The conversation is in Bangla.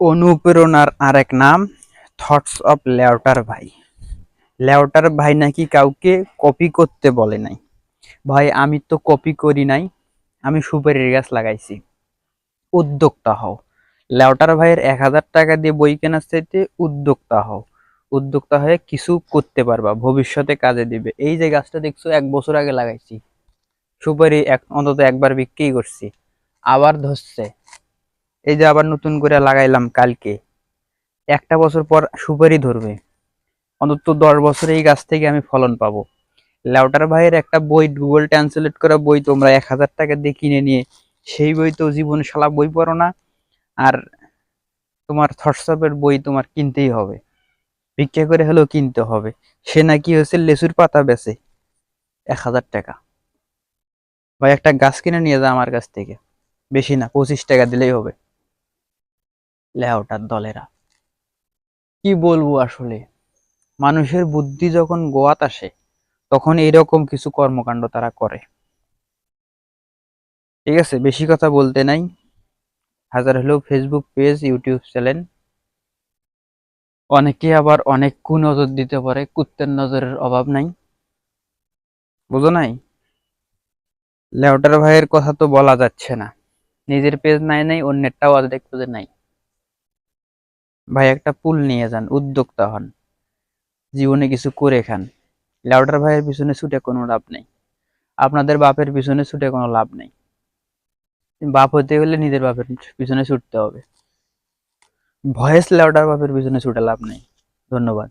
অনুপ্রেরণার আরেক নাম থটস অফ লেউটার ভাই। লেউটার ভাই নাকি কাউকে কপি করতে বলে নাই। ভাই আমি তো কপি করি নাই, আমি সুপারির গাছ লাগাইছি। উদ্যোক্তা হও। লেউটার ভাইয়ের ১,০০০ টাকা দিয়ে বই কেনার চাইতে উদ্যোক্তা হও। উদ্যোক্তা হয়ে কিছু করতে পারবা, ভবিষ্যতে কাজে দিবে। এই যে গাছটা দেখছো ১ বছর আগে লাগাইছি, সুপারি অন্তত একবার বিক্রি করছি, আবার ধরছে। এই যে আবার নতুন করে লাগাইলাম কালকে, একটা বছর পর সুপারি ধরবে। অন্তত ১০ বছর এই গাছ থেকে আমি ফলন পাবো। লেউটার ভাইয়ের একটা বই, গুগল ট্রান্সলেট করা বই, তোমরা ১,০০০ টাকা দিয়ে কিনে নিয়ে সেই বই তো জীবনে শালা বই পড়ো না। আর তোমার হোয়াটসঅ্যাপের বই তোমার কিনতেই হবে, ভিক্ষা করে হলেও কিনতে হবে। সে নাকি হচ্ছে লেচুর পাতা বেচে ১,০০০ টাকা। ভাই একটা গাছ কিনে নিয়ে যা আমার কাছ থেকে, বেশি না ২৫ টাকা দিলেই হবে। লেউটার দলেরা কি বলবো আসলে, মানুষের বুদ্ধি যখন গোয়াত আসে তখন এইরকম কিছু কর্মকাণ্ড তারা করে। ঠিক আছে, বেশি কথা বলতে নাই। হাজার হলেও ফেসবুক পেজ, ইউটিউব চ্যানেল, অনেকে আবার অনেক কুনজর দিতে পারে, কুত্তের নজরের অভাব নাই। বুঝো নাই? লেউটার ভাইয়ের কথা তো বলা যাচ্ছে না, নিজের পেজ নাই নাই, অন্যেরটাও অর্ধেক পেজে নাই। ভাই একটা পুল নিয়ে যান, উদ্যোক্তা হন, জীবনে কিছু করে খান। লেউটার ভাইয়ের পিছনে ছুটে কোনো লাভ নেই, আপনাদের বাপের পিছনে ছুটে কোনো লাভ নেই। বাপ হতে গেলে নিজের বাপের পিছনে ছুটতে হবে। ভয়েস লেউটার বাপের পিছনে ছুটে লাভ নেই। ধন্যবাদ।